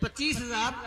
25,000